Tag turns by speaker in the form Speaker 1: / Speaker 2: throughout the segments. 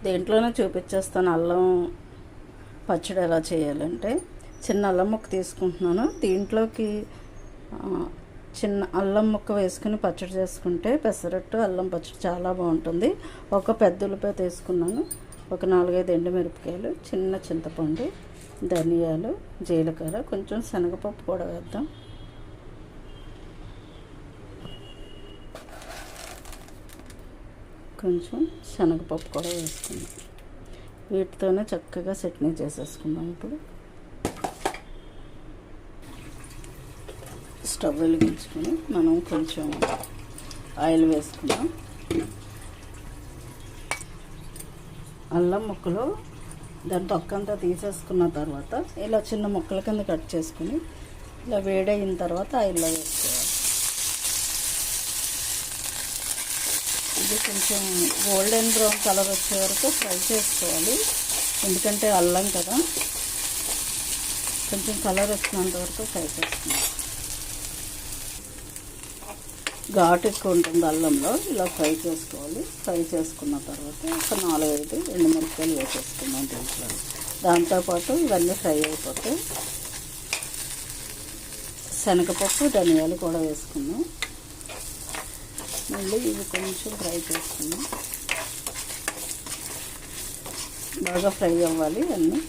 Speaker 1: దేంట్లోనే చూపించేస్తాను అల్లం పచ్చడి ఎలా చేయాలంటే. చిన్న అల్లం ముక్క తీసుకుంటున్నాను. దీంట్లోకి చిన్న అల్లం ముక్క వేసుకుని పచ్చడి చేసుకుంటే పెసరట్టు అల్లం పచ్చడి చాలా బాగుంటుంది. ఒక పెద్ద ఉల్లిపాయ తీసుకున్నాను, ఒక 4-5 ఎండుమిరపకాయలు, చిన్న చింతపండు, ధనియాలు, జీలకర్ర, కొంచెం శనగపప్పు కూడా వేద్దాం. కొంచెం శనగపప్పు కూడా వేసుకుందాం. వీటితోనే చక్కగా చట్నీ చేసేసుకుందాం. ఇప్పుడు స్టవ్ వెలిగించుకొని మనం కొంచెం ఆయిల్ వేసుకుందాం. అల్లం ముక్కలు దాని తొక్కంతా తీసేసుకున్న తర్వాత ఇలా చిన్న ముక్కల కింద కట్ చేసుకుని ఇలా వేడయిన తర్వాత ఆయిల్లో వేసుకోవాలి. ఇది కొంచెం గోల్డెన్ బ్రౌన్ కలర్ వచ్చే వరకు ఫ్రై చేసుకోవాలి. ఎందుకంటే అల్లం కదా, కొంచెం కలర్ వచ్చినంత వరకు ఫ్రై చేసుకుందాం. ఘాటు ఎక్కువ ఉంటుంది అల్లంలో, ఇలా ఫ్రై చేసుకోవాలి. ఫ్రై చేసుకున్న తర్వాత ఒక 4-5 ఎండుమిరపకాయలు వేసేసుకుందాం దీంట్లో. దాంతోపాటు ఇవన్నీ ఫ్రై అయిపోతాయి. శనగపప్పు, ధనియాలు కూడా వేసుకుందాం. మళ్ళీ ఇవి కొంచెం ఫ్రై చేసుకుందాం. బాగా ఫ్రై అవ్వాలి అన్నీ.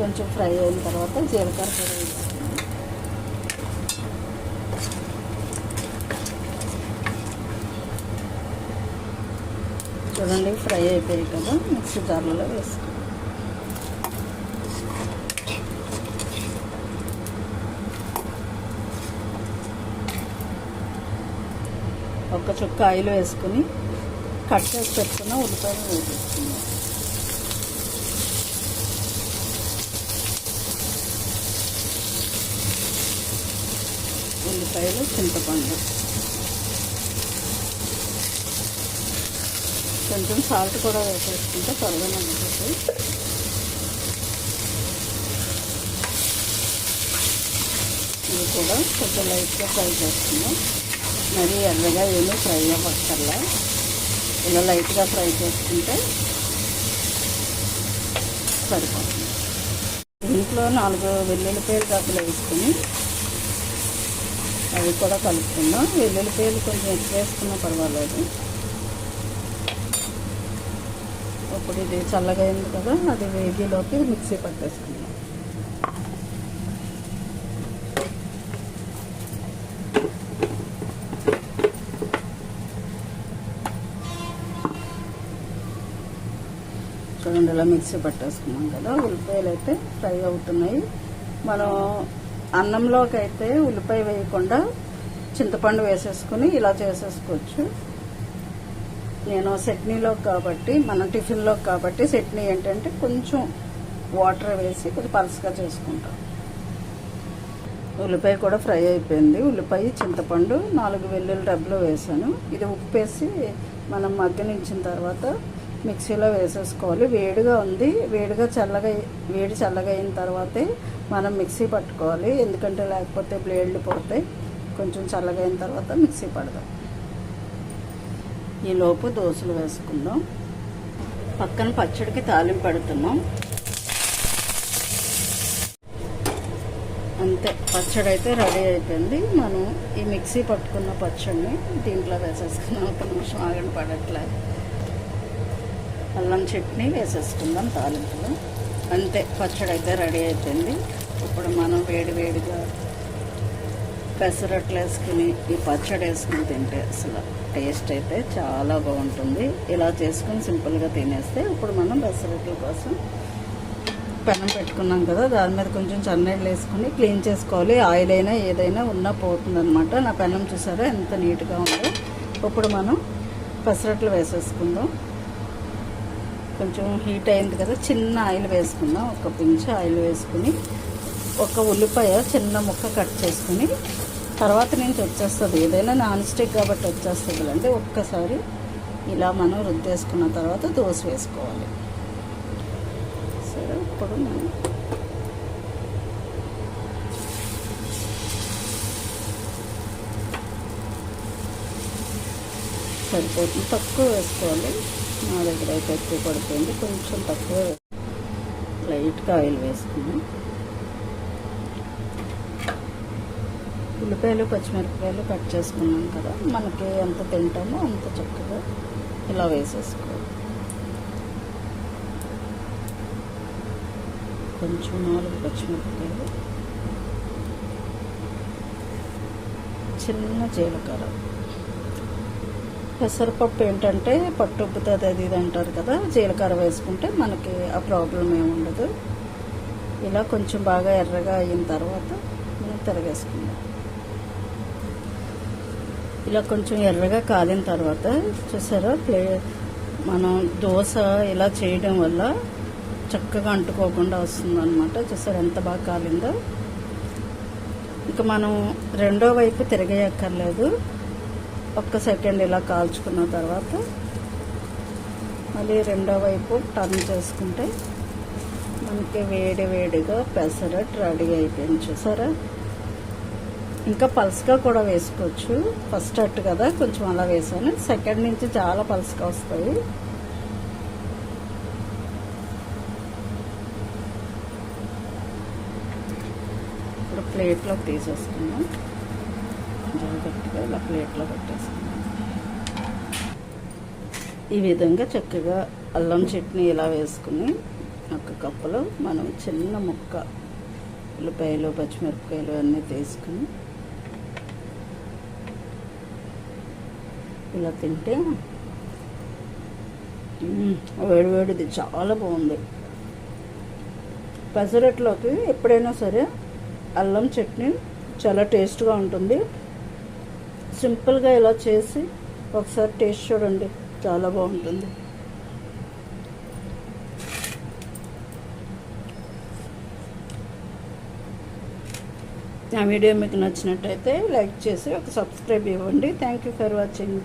Speaker 1: కొంచెం ఫ్రై అయిన తర్వాత జీలకర్ర కూడా వేసుకుందాం. చూడండి ఫ్రై అయిపోయాయి కదా, మిక్సీ జార్లలో వేసుకుందాం. ఒక చుక్క ఆయిల్ వేసుకుని కట్ చేసి పెట్టుకున్న ఉల్లిపాయలు వేసేసుకుందాం. ఉల్లిపాయలు, చింతపండు, కొంచెం సాల్ట్ కూడా వేసేసుకుంటే త్వరగా నమ్ముతుంది. ఇది కూడా కొంచెం లైట్గా ఫ్రై చేసుకుందాం. మరి ఎర్రగా ఏమీ ఫ్రై అవ్వక్కర్లా, ఇలా లైట్గా ఫ్రై చేసుకుంటే సరిపోతుంది. దీంట్లో 4 వెల్లుల్లిపాయలు డబ్బులు వేసుకుని అవి కూడా కలుపుకుందాం. వెల్లుల్లిపాయలు కొంచెం ఎక్కువ వేసుకున్నా పర్వాలేదు. ఇప్పుడు ఇది చల్లగా అయింది కదా, అది వేగిలోకి మిక్సీ పట్టేసుకుందాం. చూడండి ఇలా మిక్సీ పట్టేసుకున్నాం కదా. ఉల్లిపాయలు అయితే ఫ్రై అవుతున్నాయి. మనం అన్నంలోకి అయితే ఉల్లిపాయ వేయకుండా చింతపండు వేసేసుకుని ఇలా చేసేసుకోవచ్చు. నేను చట్నీలోకి కాబట్టి, మన టిఫిన్లోకి కాబట్టి చట్నీ ఏంటంటే కొంచెం వాటర్ వేసి కొంచెం పలుచగా చేసుకుంటాం. ఉల్లిపాయ కూడా ఫ్రై అయిపోయింది. ఉల్లిపాయ, చింతపండు, 4 వెల్లుల్లి డబ్బులు వేసాను. ఇది ఉప్పు వేసి మనం మగ్గనించిన తర్వాత మిక్సీలో వేసేసుకోవాలి. వేడిగా ఉంది, వేడి చల్లగా అయిన తర్వాతే మనం మిక్సీ పట్టుకోవాలి. ఎందుకంటే లేకపోతే బ్లేడ్లు పోతాయి. కొంచెం చల్లగా అయిన తర్వాత మిక్సీ పడదాం. ఈలోపు దోసలు వేసుకుందాం. పక్కన పచ్చడికి తాలింపు పెడుతున్నాం. అంతే, పచ్చడి అయితే రెడీ అయిపోయింది. మనం ఈ మిక్సీ పట్టుకున్న పచ్చడిని దీంట్లో వేసేసుకుందాం. ఒక నిమిషం ఆగండి, పడట్లేదు. అల్లం చట్నీ వేసేసుకుందాం తాలింపులో. అంతే, పచ్చడి అయితే రెడీ అయిపోయింది. ఇప్పుడు మనం వేడిగా పెసరట్లు వేసుకుని ఈ పచ్చడి వేసుకుని తింటే అసలు టేస్ట్ అయితే చాలా బాగుంటుంది. ఇలా చేసుకుని సింపుల్గా తినేస్తే ఇప్పుడు మనం పెసరట్ల కోసం పెనం పెట్టుకున్నాం కదా, దాని మీద కొంచెం చన్నీళ్ళు వేసుకుని క్లీన్ చేసుకోవాలి. ఆయిల్ అయినా ఏదైనా ఉన్నా పోతుంది అనమాట. నా పెనం చూసారా ఎంత నీట్గా ఉందో. ఇప్పుడు మనం పెసరట్లు వేసేసుకుందాం. కొంచెం హీట్ అయింది కదా, చిన్న ఆయిల్ వేసుకుందాం. ఒక పించ్ ఆయిల్ వేసుకుని ఒక ఉల్లిపాయ చిన్న ముక్క కట్ చేసుకుని తర్వాత నుంచి వచ్చేస్తుంది. ఏదైనా నాన్ స్టిక్ కాబట్టి వచ్చేస్తుంది అంటే ఒక్కసారి ఇలా మనం రుద్దేసుకున్న తర్వాత దోశ వేసుకోవాలి. సరే, ఇప్పుడు మనం సరిపోతుంది. తక్కువ వేసుకోవాలి. నా దగ్గర అయితే ఎక్కువ పడిపోయింది, కొంచెం తక్కువ. లైట్గా ఆయిల్ వేసుకున్నాం. ఉల్లిపాయలు పచ్చిమిరపకాయలు కట్ చేసుకున్నాం కదా, మనకి ఎంత తింటామో అంత చక్కగా ఇలా వేసేసుకోవాలి. కొంచెం 4 పచ్చిమిరపకాయలు, చిన్న జీలకర్ర. పెసరపప్పు ఏంటంటే పట్టుబ్బుతుంది అది ఇది అంటారు కదా, జీలకర్ర వేసుకుంటే మనకి ఆ ప్రాబ్లం ఏమి ఉండదు. ఇలా కొంచెం బాగా ఎర్రగా అయిన తర్వాత మనం తిరగేసుకుందాం. ఇలా కొంచెం ఎర్రగా కాలిన తర్వాత చూసారా, మనం దోశ ఇలా చేయడం వల్ల చక్కగా అంటుకోకుండా వస్తుంది అనమాట. చూసారా ఎంత బాగా కాలిందో. ఇక మనం రెండో వైపు తిరగేయక్కర్లేదు. ఒక్క సెకండ్ ఇలా కాల్చుకున్న తర్వాత మళ్ళీ రెండో వైపు టర్న్ చేసుకుంటే మనకి వేడి వేడిగా పెసరట్టు రెడీ అయిపోయింది. చూసారా, ఇంకా పల్స్గా కూడా వేసుకోవచ్చు. ఫస్ట్ అట్టు కదా కొంచెం అలా వేసాను, సెకండ్ నుంచి చాలా పల్స్గా వస్తాయి. ఇప్పుడు ప్లేట్లోకి తీసేసుకున్నాం. జాగ్రత్తగా ఇలా ప్లేట్లో పెట్టేసుకున్నాం. ఈ విధంగా చక్కగా అల్లం చట్నీ ఇలా వేసుకుని ఒక కప్పులో మనం చిన్న ముక్క ఉల్లిపాయలు పచ్చిమిరపకాయలు అన్నీ తీసుకుని ఇలా తింటే వేడివేడిది చాలా బాగుంది. పెసరట్లోకి ఎప్పుడైనా సరే అల్లం చట్నీ చాలా టేస్ట్గా ఉంటుంది. సింపుల్గా ఇలా చేసి ఒకసారి టేస్ట్ చూడండి, చాలా బాగుంటుంది. ఆ వీడియో మీకు నచ్చినట్టయితే లైక్ చేసి ఒక సబ్స్క్రైబ్ ఇవ్వండి. Thank you for watching.